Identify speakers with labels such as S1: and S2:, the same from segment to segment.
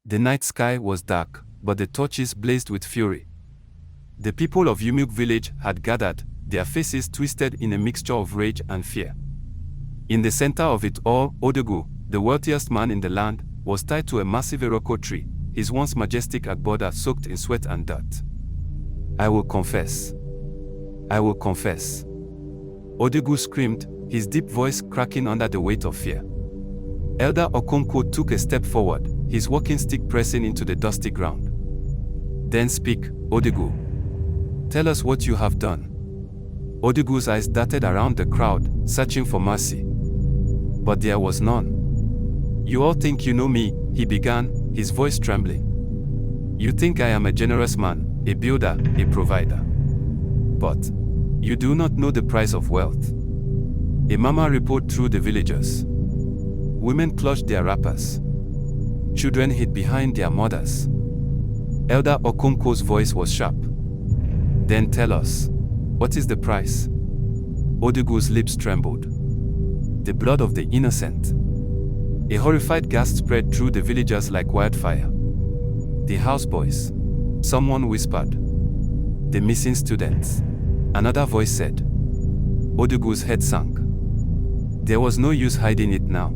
S1: The night sky was dark, but the torches blazed with fury. The people of Umuokwe village had gathered, their faces twisted in a mixture of rage and fear. In the center of it all, Odogwu, the wealthiest man in the land, was tied to a massive iroko tree, his once majestic agboda soaked in sweat and dirt. "I will confess. I will confess." Odogwu screamed, his deep voice cracking under the weight of fear. Elder Okonkwo took a step forward, his walking stick pressing into the dusty ground. "Then speak, Odogwu. Tell us what you have done." Odogwu's eyes darted around the crowd, searching for mercy. But there was none. "You all think you know me," he began, his voice trembling. "You think I am a generous man, a builder, a provider. But you do not know the price of wealth." A murmur rippled through the villagers. Women clutched their wrappers. Children hid behind their mothers. Elder Okonkwo's voice was sharp. "Then tell us, what is the price?" Odogwu's lips trembled. "The blood of the innocent." A horrified gasp spread through the villagers like wildfire. "The houseboys," someone whispered. "The missing students," another voice said. Odogwu's head sank. There was no use hiding it now.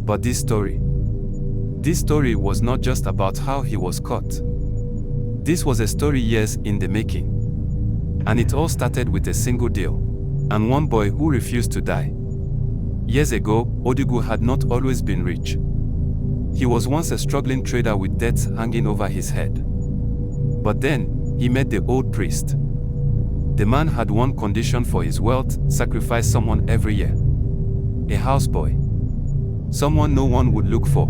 S1: But this story was not just about how he was caught. This was a story years in the making. And it all started with a single deal, and one boy who refused to die. Years ago, Odogwu had not always been rich. He was once a struggling trader with debts hanging over his head. But then, he met the old priest. The man had one condition for his wealth: sacrifice someone every year. A houseboy. Someone no one would look for.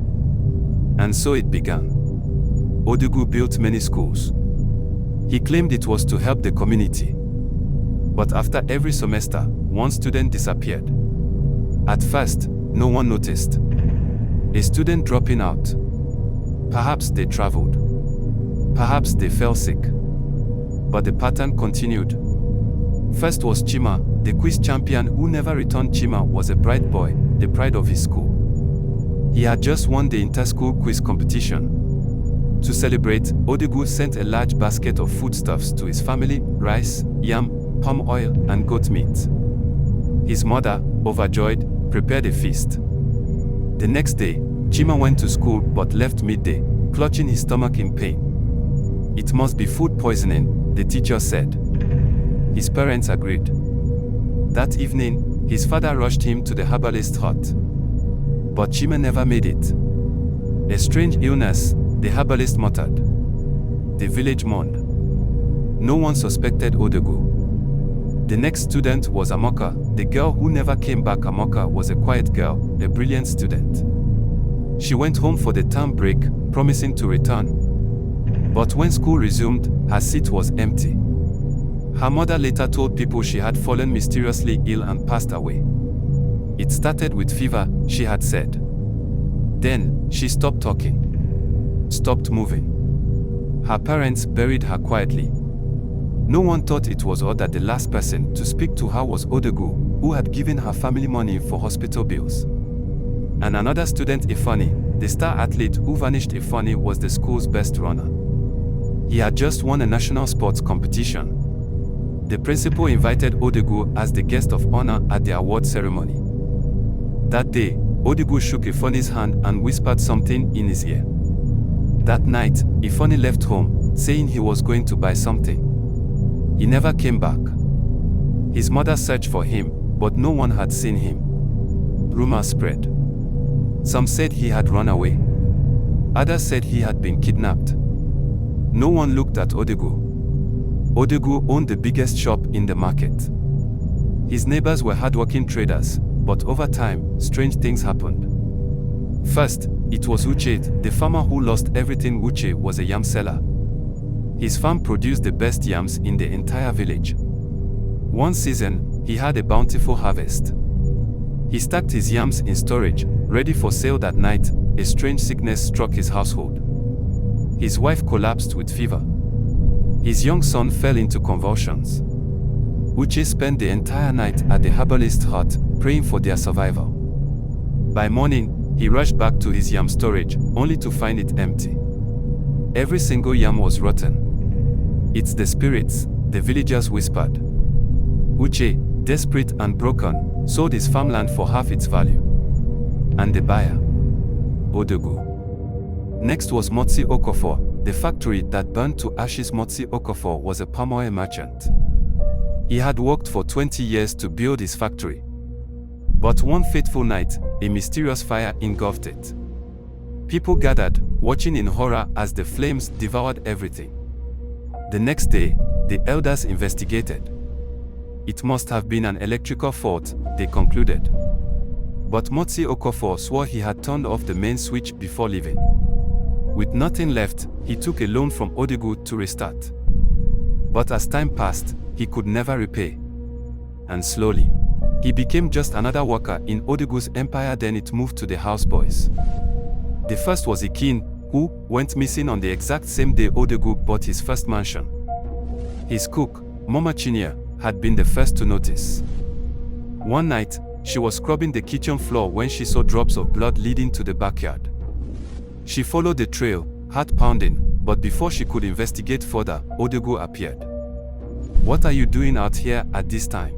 S1: And so it began. Odogwu built many schools. He claimed it was to help the community. But after every semester, one student disappeared. At first, no one noticed. A student dropping out. Perhaps they traveled. Perhaps they fell sick. But the pattern continued. First was Chima, the quiz champion who never returned. Chima was a bright boy, the pride of his school. He had just won the inter-school quiz competition. To celebrate, Odogwu sent a large basket of foodstuffs to his family: rice, yam, palm oil, and goat meat. His mother, overjoyed, prepared a feast. The next day, Chima went to school but left midday, clutching his stomach in pain. "It must be food poisoning," the teacher said. His parents agreed. That evening, his father rushed him to the herbalist's hut. But Chima never made it. "A strange illness," the herbalist muttered. The village mourned. No one suspected Odogwu. The next student was Amoka, the girl who never came back. Amoka was a quiet girl, a brilliant student. She went home for the term break, promising to return. But when school resumed, her seat was empty. Her mother later told people she had fallen mysteriously ill and passed away. It started with fever, she had said. Then, she stopped talking. Stopped moving. Her parents buried her quietly. No one thought it was odd that the last person to speak to her was Odogwu, who had given her family money for hospital bills. And another student, Ifani, the star athlete who vanished. Ifani was the school's best runner. He had just won a national sports competition. The principal invited Odogwu as the guest of honor at the award ceremony. That day, Odogwu shook Ifani's hand and whispered something in his ear. That night, Ifani left home, saying he was going to buy something. He never came back. His mother searched for him, but no one had seen him. Rumors spread. Some said he had run away. Others said he had been kidnapped. No one looked at Odogwu. Odogwu owned the biggest shop in the market. His neighbors were hardworking traders, but over time, strange things happened. First, it was Uche, the farmer who lost everything. Uche was a yam seller. His farm produced the best yams in the entire village. One season, he had a bountiful harvest. He stacked his yams in storage, ready for sale. That night, a strange sickness struck his household. His wife collapsed with fever. His young son fell into convulsions. Uche spent the entire night at the herbalist's hut, praying for their survival. By morning, He rushed back to his yam storage, only to find it empty. Every single yam was rotten. "It's the spirits," the villagers whispered. Uche, desperate and broken, sold his farmland for half its value. And the buyer? Odogwu. Next was Motsi Okafor, the factory that burned to ashes. Motsi Okafor was a palm oil merchant. He had worked for 20 years to build his factory. But one fateful night, a mysterious fire engulfed it. People gathered, watching in horror as the flames devoured everything. The next day, the elders investigated. It must have been an electrical fault, they concluded. But Motsi Okafor swore he had turned off the main switch before leaving. With nothing left, he took a loan from Odogwu to restart. But as time passed, he could never repay. And slowly, he became just another worker in Odogwu's empire. Then it moved to the houseboys. The first was Ikin, who went missing on the exact same day Odogwu bought his first mansion. His cook, Mama Chinyere, had been the first to notice. One night, she was scrubbing the kitchen floor when she saw drops of blood leading to the backyard. She followed the trail, heart pounding, but before she could investigate further, Odogwu appeared. "What are you doing out here at this time?"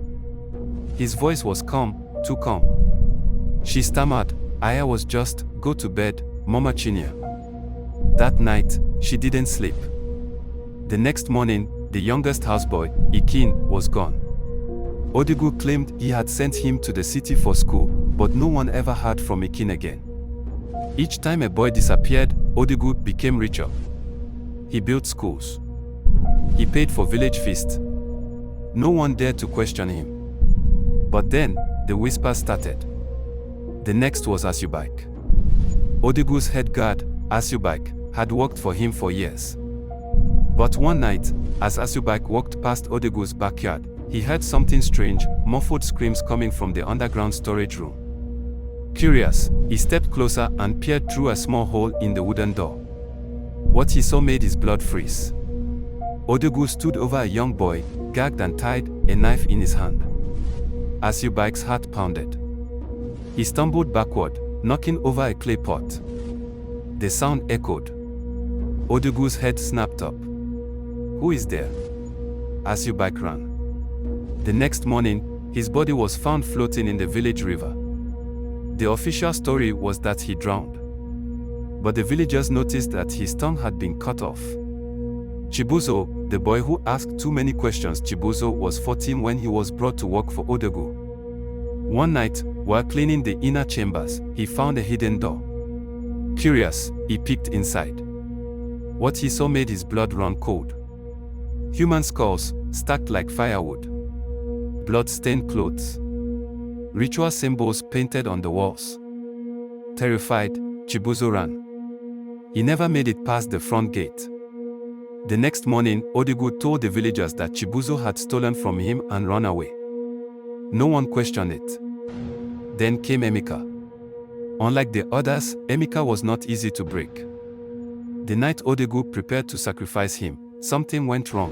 S1: His voice was calm, too calm. She stammered, "I was just, go to bed, Mama Chinyere." That night, she didn't sleep. The next morning, the youngest houseboy, Ikin, was gone. Odogwu claimed he had sent him to the city for school, but no one ever heard from Ikin again. Each time a boy disappeared, Odogwu became richer. He built schools. He paid for village feasts. No one dared to question him. But then, the whispers started. The next was Asubike. Odogwu's head guard, Asubike, had worked for him for years. But one night, as Asubike walked past Odogwu's backyard, he heard something strange, muffled screams coming from the underground storage room. Curious, he stepped closer and peered through a small hole in the wooden door. What he saw made his blood freeze. Odogwu stood over a young boy, gagged and tied, a knife in his hand. Asubike's heart pounded. He stumbled backward, knocking over a clay pot. The sound echoed. Odogwu's head snapped up. "Who is there?" Asubike ran. The next morning, his body was found floating in the village river. The official story was that he drowned. But the villagers noticed that his tongue had been cut off. Chibuzo, the boy who asked too many questions. Chibuzo was 14 when he was brought to work for Odogwu. One night, while cleaning the inner chambers, he found a hidden door. Curious, he peeked inside. What he saw made his blood run cold. Human skulls, stacked like firewood. Blood-stained clothes. Ritual symbols painted on the walls. Terrified, Chibuzo ran. He never made it past the front gate. The next morning, Odogwu told the villagers that Chibuzo had stolen from him and run away. No one questioned it. Then came Emeka. Unlike the others, Emeka was not easy to break. The night Odogwu prepared to sacrifice him, something went wrong.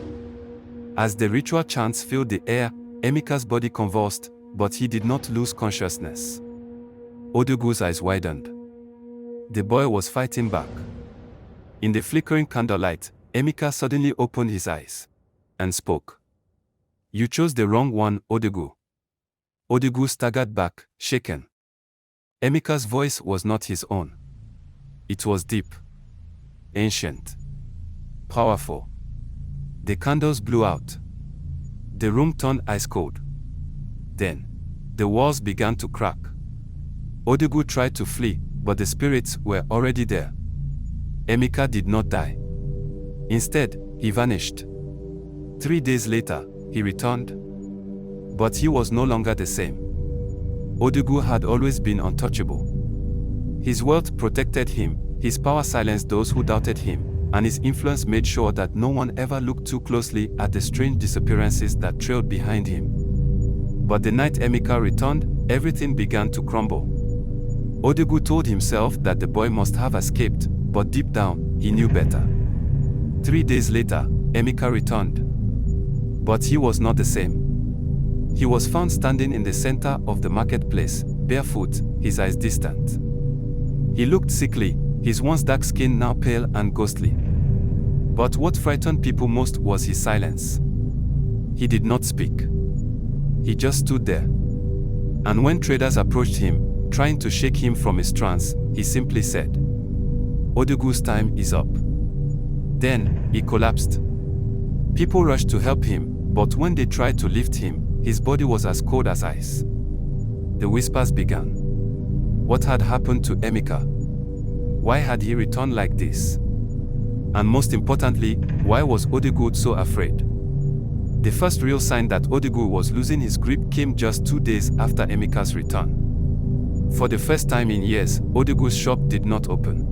S1: As the ritual chants filled the air, Emeka's body convulsed, but he did not lose consciousness. Odogwu's eyes widened. The boy was fighting back. In the flickering candlelight, Emeka suddenly opened his eyes and spoke. "You chose the wrong one, Odogwu." Odogwu staggered back, shaken. Emeka's voice was not his own. It was deep, ancient, powerful. The candles blew out. The room turned ice cold. Then, the walls began to crack. Odogwu tried to flee, but the spirits were already there. Emeka did not die. Instead, he vanished. 3 days later, he returned. But he was no longer the same. Odogwu had always been untouchable. His wealth protected him, his power silenced those who doubted him, and his influence made sure that no one ever looked too closely at the strange disappearances that trailed behind him. But the night Emeka returned, everything began to crumble. Odogwu told himself that the boy must have escaped, but deep down, he knew better. 3 days later, Emeka returned. But he was not the same. He was found standing in the center of the marketplace, barefoot, his eyes distant. He looked sickly, his once dark skin now pale and ghostly. But what frightened people most was his silence. He did not speak. He just stood there. And when traders approached him, trying to shake him from his trance, he simply said, "Odogwu's time is up." Then, he collapsed. People rushed to help him, but when they tried to lift him, his body was as cold as ice. The whispers began. What had happened to Emeka? Why had he returned like this? And most importantly, why was Odogwu so afraid? The first real sign that Odogwu was losing his grip came just 2 days after Emeka's return. For the first time in years, Odogwu's shop did not open.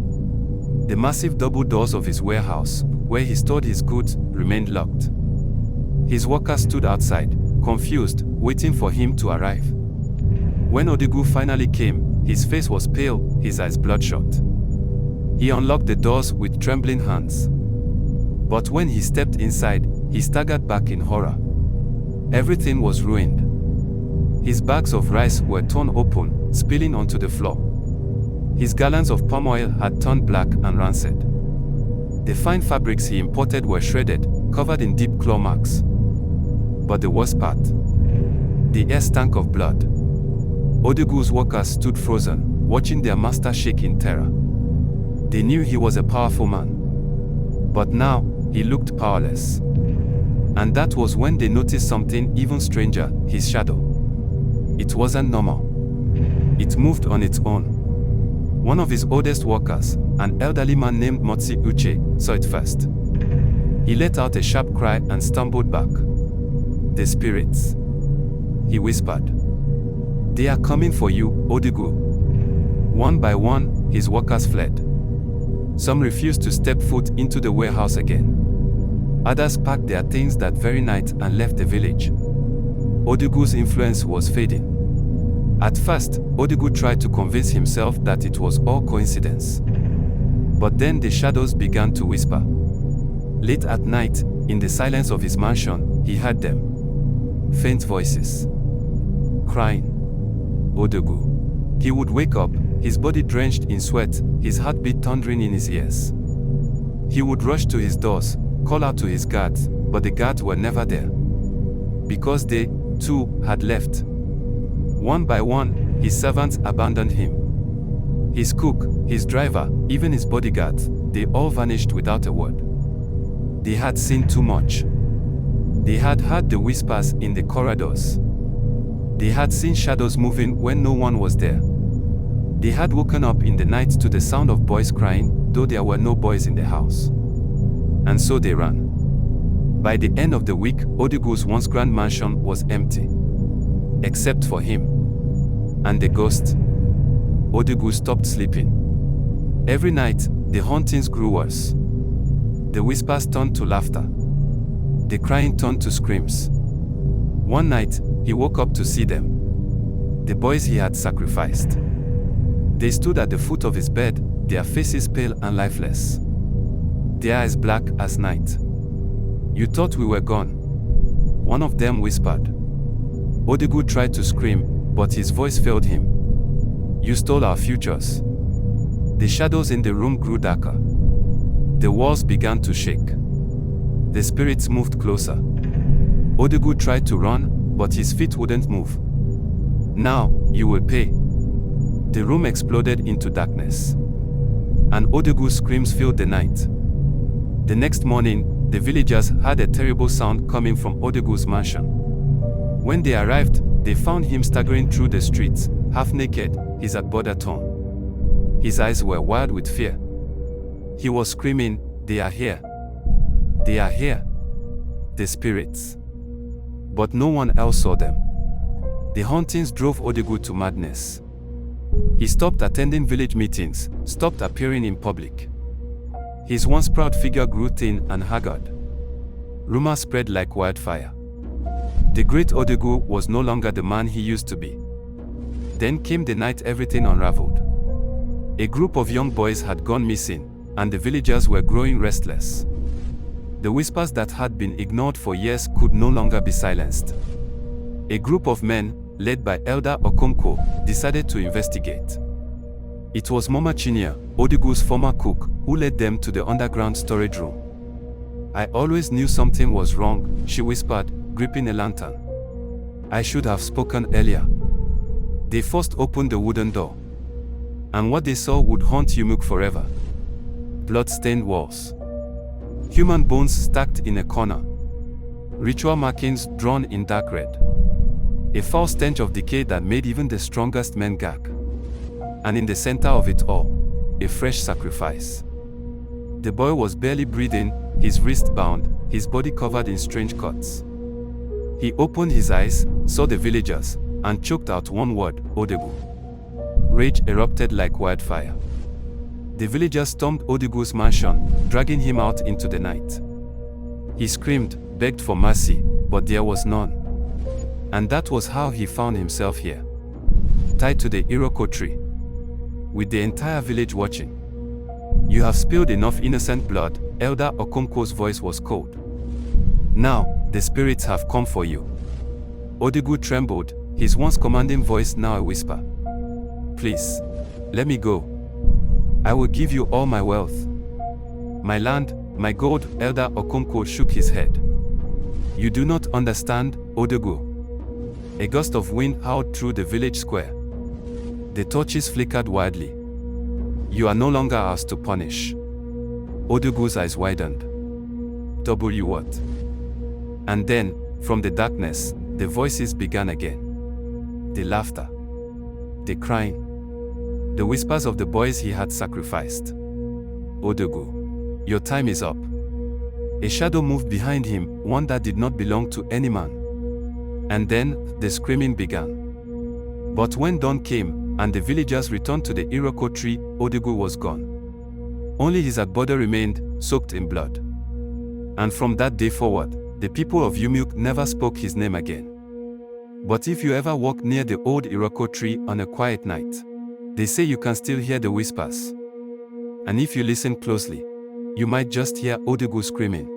S1: The massive double doors of his warehouse, where he stored his goods, remained locked. His workers stood outside, confused, waiting for him to arrive. When Odogwu finally came, his face was pale, his eyes bloodshot. He unlocked the doors with trembling hands. But when he stepped inside, he staggered back in horror. Everything was ruined. His bags of rice were torn open, spilling onto the floor. His gallons of palm oil had turned black and rancid. The fine fabrics he imported were shredded, covered in deep claw marks. But the worst part, the air stank of blood. Odogwu's workers stood frozen, watching their master shake in terror. They knew he was a powerful man. But now, he looked powerless. And that was when they noticed something even stranger, his shadow. It wasn't normal. It moved on its own. One of his oldest workers, an elderly man named Motsi Uche, saw it first. He let out a sharp cry and stumbled back. "The spirits," he whispered. "They are coming for you, Odogwu." One by one, his workers fled. Some refused to step foot into the warehouse again. Others packed their things that very night and left the village. Odogwu's influence was fading. At first, Odogwu tried to convince himself that it was all coincidence. But then the shadows began to whisper. Late at night, in the silence of his mansion, he heard them. Faint voices. Crying. Odogwu. He would wake up, his body drenched in sweat, his heartbeat thundering in his ears. He would rush to his doors, call out to his guards, but the guards were never there. Because they, too, had left. One by one, his servants abandoned him. His cook, his driver, even his bodyguards, they all vanished without a word. They had seen too much. They had heard the whispers in the corridors. They had seen shadows moving when no one was there. They had woken up in the night to the sound of boys crying, though there were no boys in the house. And so they ran. By the end of the week, Odogwu's once grand mansion was empty. Except for him. And the ghost. Odogwu stopped sleeping. Every night, the hauntings grew worse. The whispers turned to laughter. The crying turned to screams. One night, he woke up to see them. The boys he had sacrificed. They stood at the foot of his bed, their faces pale and lifeless. Their eyes black as night. "You thought we were gone," one of them whispered. Odogwu tried to scream, but his voice failed him. "You stole our futures." The shadows in the room grew darker. The walls began to shake. The spirits moved closer. Odogwu tried to run, but his feet wouldn't move. "Now, you will pay." The room exploded into darkness. And Odogwu's screams filled the night. The next morning, the villagers heard a terrible sound coming from Odogwu's mansion. When they arrived, they found him staggering through the streets, half naked, his agbada torn. His eyes were wild with fear. He was screaming, "They are here! They are here! The spirits!" But no one else saw them. The hauntings drove Odogwu to madness. He stopped attending village meetings, stopped appearing in public. His once proud figure grew thin and haggard. Rumors spread like wildfire. The great Odogwu was no longer the man he used to be. Then came the night everything unraveled. A group of young boys had gone missing, and the villagers were growing restless. The whispers that had been ignored for years could no longer be silenced. A group of men, led by Elder Okonkwo, decided to investigate. It was Mama Chinya, Odogwu's former cook, who led them to the underground storage room. I always knew something was wrong, she whispered, gripping a lantern. I should have spoken earlier. They first opened the wooden door. And what they saw would haunt Umuokwe forever. Blood-stained walls. Human bones stacked in a corner. Ritual markings drawn in dark red. A foul stench of decay that made even the strongest men gag. And in the center of it all, a fresh sacrifice. The boy was barely breathing, his wrist bound, his body covered in strange cuts. He opened his eyes, saw the villagers, and choked out one word, Odogwu. Rage erupted like wildfire. The villagers stormed Odogwu's mansion, dragging him out into the night. He screamed, begged for mercy, but there was none. And that was how he found himself here. Tied to the iroko tree. With the entire village watching. You have spilled enough innocent blood, Elder Okonkwo's voice was cold. Now, the spirits have come for you. Odogwu trembled, his once commanding voice now a whisper. Please, let me go. I will give you all my wealth. My land, my gold. Elder Okonkwo shook his head. You do not understand, Odogwu. A gust of wind howled through the village square. The torches flickered wildly. You are no longer ours to punish. Odogwu's eyes widened. W what? And then, from the darkness, the voices began again. The laughter. The crying. The whispers of the boys he had sacrificed. Odogwu, your time is up. A shadow moved behind him, one that did not belong to any man. And then, the screaming began. But when dawn came, and the villagers returned to the iroko tree, Odogwu was gone. Only his agbodo remained, soaked in blood. And from that day forward, the people of Umuokwe never spoke his name again. But if you ever walk near the old iroko tree on a quiet night, they say you can still hear the whispers. And if you listen closely, you might just hear Odogwu screaming.